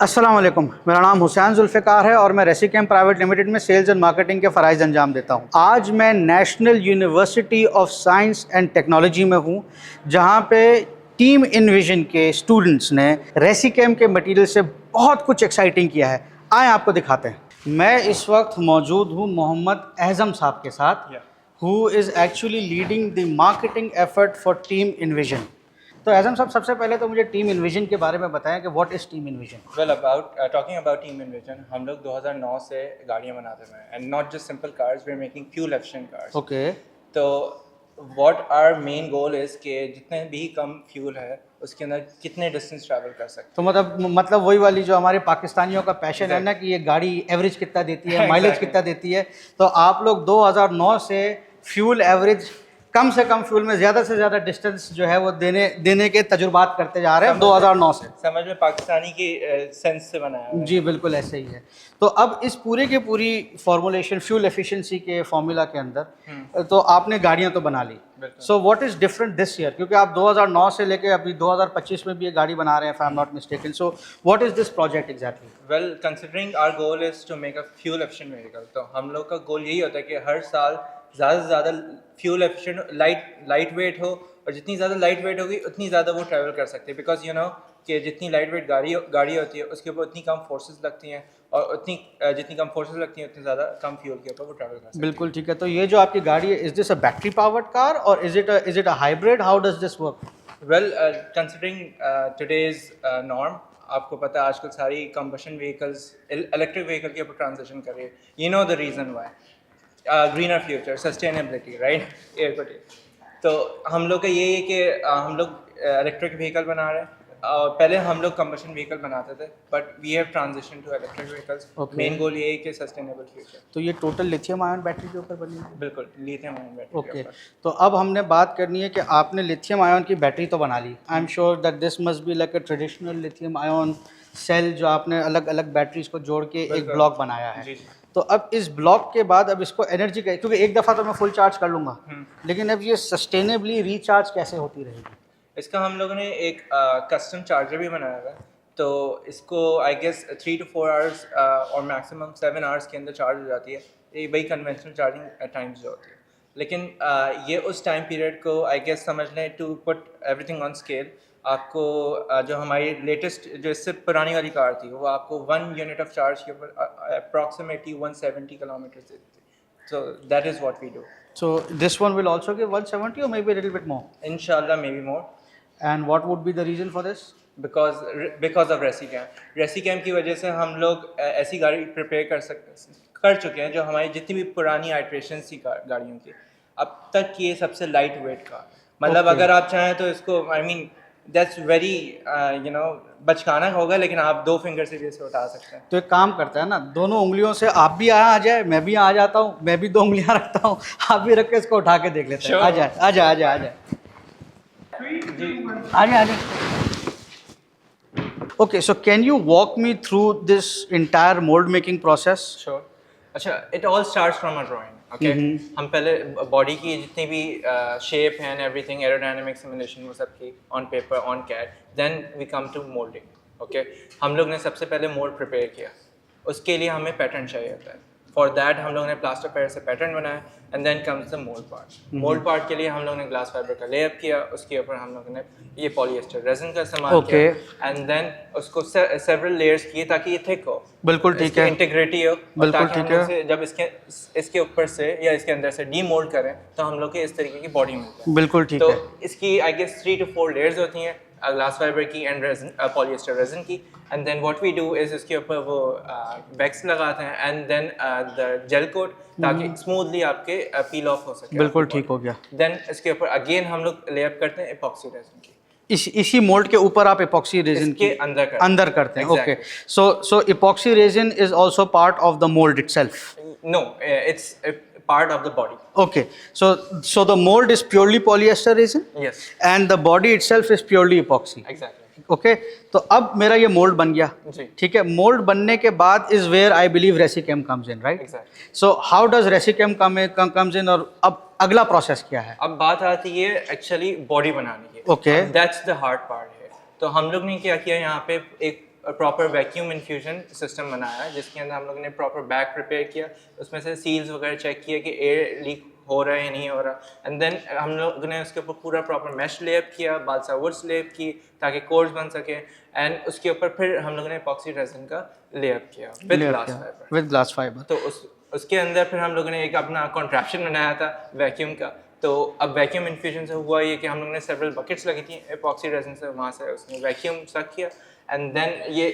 अस्सलाम वालेकुम, मेरा नाम हुसैन जुल्फ़िकार है और मैं रेसिकेम प्राइवेट लिमिटेड में सेल्स एंड मार्केटिंग के फ़राइज़ अंजाम देता हूँ। आज मैं national university of science and technology में हूँ, जहाँ पे टीम इनविजन के स्टूडेंट्स ने रेसिकेम के मटेरियल से बहुत कुछ एक्साइटिंग किया है। आए आपको दिखाते हैं। मैं इस वक्त मौजूद हूँ मोहम्मद एहज़म साहब के साथ, who is actually leading the marketing effort for team इनविजन। तो एज़म साहब, सबसे पहले तो मुझे टीम इनविजन के बारे में बताएं कि what is team Invision. Well talking about team Invision, हम लोग 2009 से गाड़ियाँ बनाते हैं and not just simple cars, we are making fuel efficient cars. Okay. तो what our main goal is कि जितने भी कम फ्यूल है उसके अंदर कितने डिस्टेंस ट्रैवल कर सकते तो मतलब वही वाली जो हमारे पाकिस्तानियों का पैशन है ना कि ये गाड़ी एवरेज कितना देती है, माइलेज कितना देती है। तो आप लोग 2009 से फ्यूल एवरेज कम से कम फ्यूल में ज़्यादा से ज़्यादा डिस्टेंस जो है वो देने के तजुर्बात करते जा रहे हैं 2009 से। समझ में पाकिस्तानी की सेंस से बनाया है। जी बिल्कुल ऐसे ही है। तो अब इस पूरे के पूरी फॉर्मुलेशन फ्यूल एफिशिएंसी के फॉर्मूला के अंदर तो आपने गाड़ियां तो बना ली। So what is different this year, क्योंकि आप 2009 से लेके अभी 2025 में भी ये गाड़ी बना रहे हैं, if I am not mistaken. So what is this project exactly? Well, considering our goal is to make a fuel efficient vehicle, तो हम लोग का गोल यही होता है कि हर साल ज़्यादा से ज़्यादा फ्यूल एफिशिएंट लाइट वेट हो, और जितनी ज़्यादा लाइट वेट होगी उतनी ज़्यादा वो ट्रैवल कर सकते हैं। बिकॉज यू नो कि जितनी लाइट वेट गाड़ी होती है उसके ऊपर उतनी कम फोर्सेस लगती हैं, और उतनी जितनी कम फोर्सेस लगती हैं उतनी ज़्यादा कम फ्यूल के ऊपर वो ट्रैवल कर सकते हैं। बिल्कुल ठीक है। तो ये जो आपकी गाड़ी है, is this a battery powered car और is it a hybrid? How does this work? Well, considering today's norm, आपको पता है आजकल सारी कंबशन व्हीकल्स इलेक्ट्रिक व्हीकल के ऊपर ट्रांजिशन कर रही है। You know the reason why, greener future, sustainability, right, air pollution. तो हम लोग का ये है कि हम लोग इलेक्ट्रिक व्हीकल बना रहे हैं। पहले हम लोग कंबशन व्हीकल बनाते थे, but we have transition to electric vehicles. Main goal ये है कि सस्टेनेबल फ्यूचर। तो ये टोटल लिथियम आयन बैटरी के ऊपर बनी है? बिल्कुल, लिथियम आयन बैटरी। ओके। तो अब हमने बात करनी है कि आपने लिथियम आयन की बैटरी तो बना ली। I am sure that this must be like a traditional lithium ion cell, जो आपने अलग अलग बैटरीज को जोड़ के एक ब्लॉक बनाया है। जी। तो अब इस ब्लॉक के बाद अब इसको एनर्जी का, क्योंकि एक दफ़ा तो मैं फुल चार्ज कर लूँगा, लेकिन अब ये सस्टेनेबली रिचार्ज कैसे होती रहेगी? इसका हम लोगों ने एक कस्टम चार्जर भी बनाया हुआ है। तो इसको आई गेस 3 to 4 आवर्स और मैक्सिमम 7 आवर्स के अंदर चार्ज हो जाती है। ये वही कन्वेंशनल चार्जिंग टाइम्स जो होती है। लेकिन ये उस टाइम पीरियड को आई गेस समझ लें, to put everything on scale, आपको जो हमारी लेटेस्ट, जो इससे पुरानी वाली कार थी, वो आपको 1 यूनिट ऑफ चार्ज के ऊपर अप्रॉक्सीमेटली 170 किलोमीटर देती थी। So that is what we do. So this one will also give 170 or maybe a little bit more? इंशाल्लाह maybe more. And what would be the reason for this? Because of Resicam की वजह से हम लोग ऐसी गाड़ी prepare कर चुके हैं जो हमारी जितनी भी पुरानी आइट्रेशन थी गाड़ियों की, अब तक ये सबसे लाइट वेट का, मतलब अगर आप चाहें तो इसको, I mean that's very you know बचकाना होगा, लेकिन आप 2 फिंगर से भी इसे उठा सकते हैं। तो एक काम करता है ना, दोनों उंगलियों से आप भी आ जाए, मैं भी आ जाता हूँ, मैं भी 2 उंगलियां रखता हूँ, आप भी रख के इसको उठा के देख लेते हैं। आ जाए आ जाए आ जाए आ जाए आ जाए। Okay, so can you walk me through this entire mold making process? Sure. अच्छा, it all starts from a drawing. Okay, हम पहले बॉडी की जितनी भी शेप है एंड एवरीथिंग, एरोडायनामिक सिमुलेशन, वो सब की on paper, on CAD, then we come to moulding. Okay, हम लोग ने सबसे पहले मोल्ड प्रिपेयर किया, उसके लिए हमें पैटर्न चाहिए होता है। फॉर दैट हम लोगों ने प्लास्टर पेपर से पैटर्न बनाया, and then comes the mould part. Mould part के लिए हम लोगों ने ग्लास फाइबर का लेअप किया, उसके ऊपर हम लोगों ने ये पॉलिएस्टर रेजिन का इस्तेमाल किया, एंड देन उसको सेवरल लेयर्स किए ताकि ये थिक हो, बिल्कुल ठीक है, इंटीग्रिटी हो, बिल्कुल ठीक है। जब इसके ऊपर से या इसके अंदर से डीमोल्ड करें तो हम लोग के इस तरीके की बॉडी मिलती है। बिल्कुल ठीक है। है। तो इसकी आई गेस 3 to 4 लेयर्स होती हैं, ग्लास फाइबर की एंड रेजिन, पॉलिएस्टर रेजिन की, and then what we do is इसके ऊपर वो वैक्स लगाते हैं, and then the gel coat, ताकि स्मूथली आपके पील ऑफ हो सके। बिल्कुल ठीक हो गया। देन इसके ऊपर अगेन हम लोग लेअप करते हैं इपॉक्सी रेजिन की। इसी मोल्ड के ऊपर आप इपॉक्सी रेजिन के अंदर करते हैं। Okay, so epoxy resin is also part of the mould itself? No, it's part of the body. Okay, so the mold is purely polyester resin? Yes. And the body itself is purely epoxy? Exactly. Okay, तो अब मेरा ये mould बन गया, ठीक है। Mould बनने के बाद is where I believe Resicam comes in, right? Exactly. So how does Resicam comes in, और अब अगला प्रोसेस क्या है? अब बात आती है एक्चुअली बॉडी बनाने की। Okay. That's the hard part है। तो हम लोग ने क्या किया, यहाँ पे एक प्रॉपर वैक्यूम इन्फ्यूजन सिस्टम बनाया, जिसके अंदर हम लोगों ने प्रॉपर बैग प्रिपेयर किया, उसमें से सील्स वगैरह चेक किया कि एयर लीक हो रहा है या नहीं हो रहा, एंड देन हम लोग ने उसके ऊपर पूरा प्रॉपर मैश लेप किया, बालसा वुड्स लेप की ताकि कोर्स बन सके, एंड उसके ऊपर फिर हम लोगों ने एपॉक्सी रेजिन का लेप किया विद ग्लास फाइबर। तो उसके अंदर फिर हम लोगों ने एक अपना कॉन्ट्रैप्शन बनाया था वैक्यूम का। तो अब वैक्यूम इन्फ्यूजन से हुआ ये कि हम लोगों ने सेवरल बकेट्स लगी थी एपॉक्सी रेजिन से, वहाँ से उसने वैक्यूम सक किया, एंड देन ये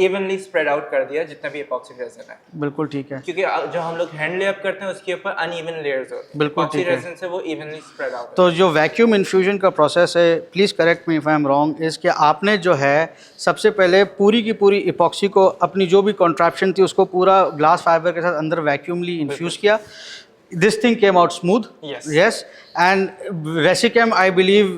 इवनली स्प्रेड आउट कर दिया जितना भी एपॉक्सी रेजिन है। बिल्कुल ठीक है, क्योंकि जो हम लोग हैंड लेप करते हैं उसके ऊपर अनइवन लेयर्स होते हैं, बिल्कुल एपॉक्सी रेजिन से वो इवनली स्प्रेड आउट। तो जो वैक्यूम इन्फ्यूजन का प्रोसेस है, please correct me if I am wrong, is कि आपने जो है सबसे पहले पूरी की पूरी इपॉक्सी को अपनी जो भी कॉन्ट्रैप्शन थी उसको पूरा ग्लास फाइबर के साथ अंदर वैक्यूमली इन्फ्यूज़ किया। This thing came out smooth. Yes. And Resicam, I believe,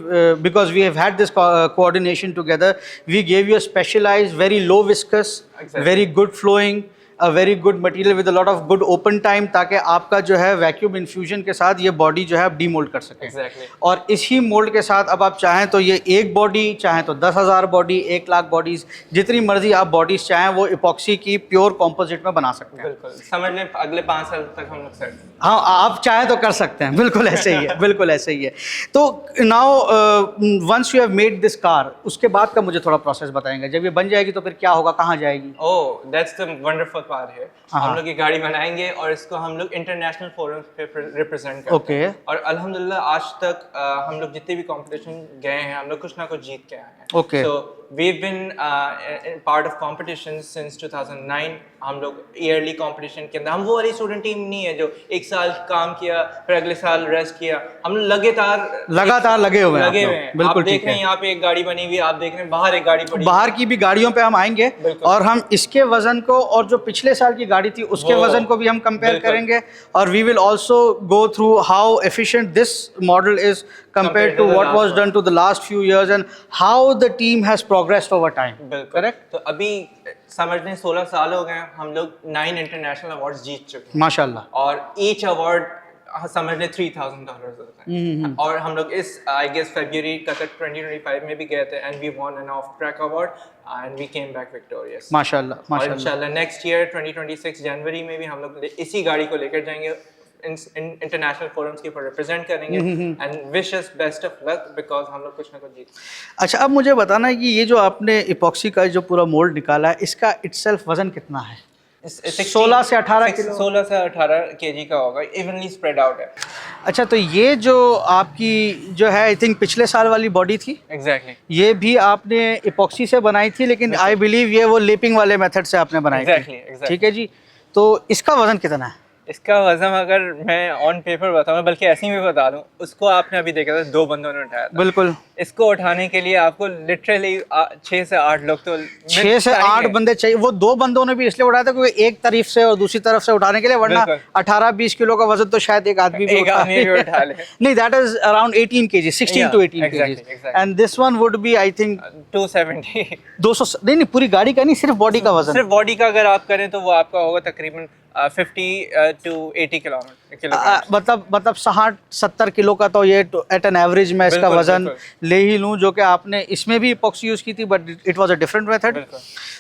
because we have had this coordination together, we gave you a specialized, very low viscous, very good flowing, a very good material with a lot of good open time, ताकि आपका जो है vacuum infusion के साथ ये body जो है आप डीमोल्ड कर सकें। Exactly. और इसी मोल्ड के साथ अब आप चाहें तो ये एक बॉडी, चाहें तो 10,000 बॉडी, 1,00,000 बॉडीज, जितनी मर्जी आप बॉडीज चाहें वो इपॉक्सी की प्योर कॉम्पोजिट में बना सकते हैं। बिल्कुल, समझ लें अगले 5 साल तक हम लोग सेट। हाँ, आप चाहें तो कर सकते हैं, बिल्कुल ऐसे ही है, बिल्कुल ऐसे ही है। तो now once you have made this car, उसके बाद का मुझे थोड़ा प्रोसेस बताएंगे। जब ये बन जाएगी तो फिर क्या होगा, कहाँ जाएगी? ओह, दैट्स द वंडरफुल पार्ट है। हम लोग ये गाड़ी बनाएंगे और इसको हम लोग इंटरनेशनल फोरम पे रिप्रेजेंट करते हैं। और अल्हम्दुलिल्लाह आज तक हम लोग जितने भी कंपटीशन गए हैं हम लोग कुछ ना कुछ जीत के आए हैं। Okay. So we have been part of competition since 2009। हम लोग ईयरली कंपटीशन के अंदर, हम वो वाली स्टूडेंट टीम नहीं है जो एक साल काम किया फिर अगले साल रेस्ट किया। हम लोग लगातार लगे हुए हैं। बिल्कुल, आप देख रहे हैं यहाँ पे एक गाड़ी बनी हुई है, आप देख रहे हैं बाहर एक गाड़ी पड़ी, बाहर की भी गाड़ियों पे हम आएंगे और हम इसके वजन को और जो पिछले साल की गाड़ी थी उसके वजन को भी हम कंपेयर करेंगे, और we will also go through how efficient this model is compared to what was done to the last few years and how the team has progressed over time. Correct. तो अभी समझ लें 16 साल हो गए, हम लोग 9 इंटरनेशनल अवार्ड्स जीत चुके हैं माशाल्लाह, और ईच अवार्ड समझ लें $3,000 होता है। और हम लोग इस आई गेस फरवरी कतर 2025 में भी गए थे and we won an off track award and we came back victorious माशाल्लाह। और इंशाल्लाह नेक्स्ट ईयर 2026 जनवरी में भी हम लोग इसी गाड़ी को लेकर जाएंगे इंटरनेशनल फोरम्स के ऊपर रिप्रेजेंट करेंगे and wish us best of luck because हम लोग कुछ ना कुछ जीत। अच्छा, अब मुझे बताना है कि ये जो आपने इपॉक्सी का जो पूरा मोल्ड निकाला है, इसका इटसेल्फ वजन कितना है? 16 से 18 किलो, 16 से 18 केजी का होगा, इवनली स्प्रेड आउट है। अच्छा, तो ये जो आपकी जो है आई थिंक पिछले साल वाली बॉडी थी, एग्जैक्टली ये भी आपने इपॉक्सी से बनाई थी, लेकिन आई बिलीव ये वो लेपिंग वाले मेथड से आपने बनाई थी। ठीक है जी, तो इसका वजन कितना है? इसका वजन अगर मैं ऑन पेपर बताऊं, बल्कि ऐसे ही भी बता दूं, उसको आपने अभी देखा था 2 बंदों ने उठाया था। बिल्कुल। इसको उठाने के लिए आपको लिटरली 6 से 8 लोग तो 6 से 8 बंदे चाहिए। वो 2 बंदों ने भी इसलिए उठाया था क्योंकि एक तरफ से और दूसरी तरफ से उठाने के लिए, वरना 18-20 किलो का वजन तो शायद एक आदमी भी उठा ले। नहीं, that is around 18 kg, 16 to 18 kg, and this one would be I think 270 200। नहीं, पूरी गाड़ी का नहीं, सिर्फ बॉडी का वजन। सिर्फ बॉडी का अगर आप करें तो वो आपका होगा तकरीबन 50 to 80 किलोग्राम। मतलब 60-70 किलो का तो ये एट एन एवरेज में इसका वजन ले ही लूँ, जो कि आपने इसमें भी इपॉक्सी यूज की थी, but it was a different method.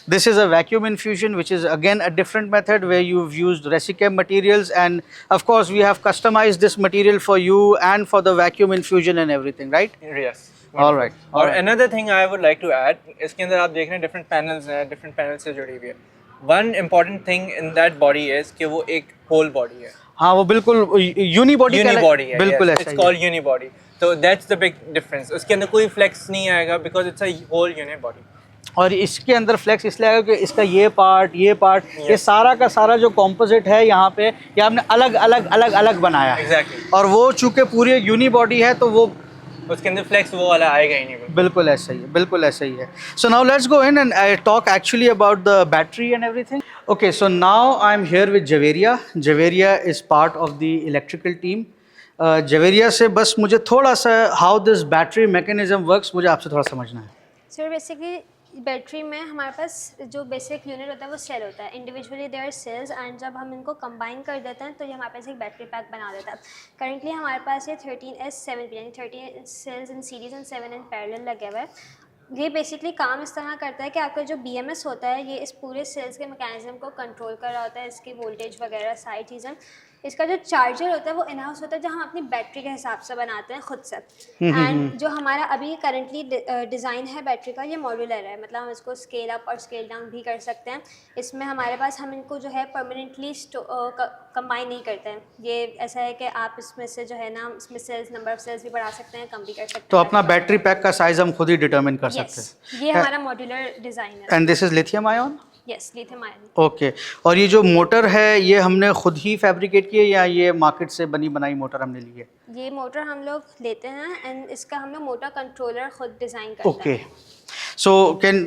This is a vacuum infusion which is again a different method where you have used Resicam materials, and of course we have customized this material for you and for the vacuum infusion and everything, right? Yes. All right. और another thing I would like to add, इसके अंदर आप देख रहे हैं different panels हैं, different panel से जुड़ी हुई है। One important thing in that body is कि वो एक whole body है। हाँ, वो बिल्कुल यूनिबॉडी है, बिल्कुल ऐसा ही है। It's called unibody। तो that's the big difference। उसके अंदर कोई flex नहीं आएगा because it's a whole unibody। और इसके अंदर फ्लेक्स इसलिए आएगा कि इसका ये पार्ट ये सारा का सारा जो कॉम्पोजिट है यहाँ पे, ये आपने अलग बनाया है। Exactly। और वो चूंकि पूरी एक यूनिबॉडी है तो वो उसके अंदर फ्लेक्स वो वाला आएगा ही नहीं। बिल्कुल ऐसा ही है, बिल्कुल ऐसा ही है। So now let's go in and I talk actually about the battery and everything. Okay, so now I am here with Javeria. Javeria is part of the electrical team. Javeria से बस मुझे थोड़ा सा how this battery mechanism works मुझे आपसे थोड़ा समझना है। सर बेसिकली बैटरी में हमारे पास जो बेसिक यूनिट होता है वो सेल होता है, इंडिविजुअली देयर सेल्स, एंड जब हम इनको कंबाइन कर देते हैं तो ये हमारे पास एक बैटरी पैक बना देता है। करंटली हमारे पास ये 13S 7P यानी 13 cells in series and 7 in parallel लगे हुए हैं। ये बेसिकली काम इस तरह करता है कि आपका जो BMS होता है ये इस पूरे सेल्स के मैकेनिज्म को कंट्रोल कर रहा होता है, इसकी वोल्टेज वगैरह सारी चीज़ें। इसका जो चार्जर होता है वो इन हाउस होता है, जो हम अपनी बैटरी के हिसाब से बनाते हैं खुद से। एंड जो हमारा अभी करंटली डिज़ाइन है बैटरी का, ये मॉड्यूलर है, मतलब हम इसको स्केल अप और स्केल डाउन भी कर सकते हैं। इसमें हमारे पास हम इनको जो है परमानेंटली कंबाइन नहीं करते हैं। ये ऐसा है कि आप इसमें से जो है ना, इसमें सेल्स, नंबर ऑफ सेल्स भी बढ़ा सकते हैं, कम भी कर सकते हैं। तो अपना बैटरी पैक का साइज हम खुद ही डिटरमिन कर सकते हैं। ये हमारा मॉड्यूलर डिज़ाइन है। And this is lithium ion. Yes, lithium ion. Okay, और ये जो मोटर है ये हमने खुद ही फैब्रिकेट की है या ये मार्केट से बनी बनाई मोटर हमने ली है? ये मोटर हम लोग लेते हैं एंड इसका हम लोग मोटर कंट्रोलर खुद डिज़ाइन करते हैं। Okay.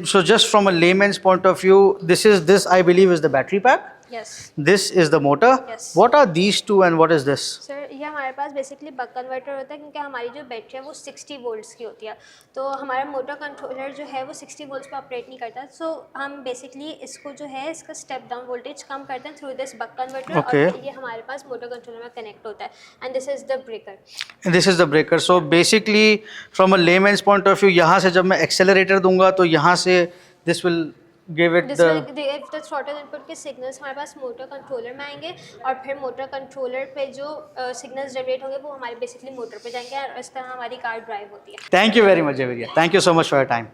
So just from a layman's point of view, this I believe is the battery pack. Yes This is the motor. Yes. What are these two and what is this? Sir, ये हमारे पास basically buck converter होता है, क्योंकि हमारी जो battery है वो 60 volts की होती है। तो हमारा मोटर कंट्रोलर जो है वो 60 वोल्ट्स पे ऑपरेट नहीं करता। सो हम बेसिकली इसको जो है इसका स्टेप डाउन वोल्टेज कम करते हैं through this buck converter. Okay. और ये हमारे पास मोटर कंट्रोलर में कनेक्ट होता है and this is the breaker. And this is the breaker. So basically from a layman's point of view, यहाँ से जब मैं एक्सेलरेटर दूंगा तो यहाँ से this will give it this the will give the throttle input के सिग्नल्स हमारे पास मोटर कंट्रोलर में आएंगे और फिर मोटर कंट्रोलर पे जो सिग्नल्स जनरेट होंगे वो हमारे बेसिकली मोटर पे जाएंगे और इस तरह हमारी कार ड्राइव होती है। Thank you very much, Javier. Thank you so much for your time.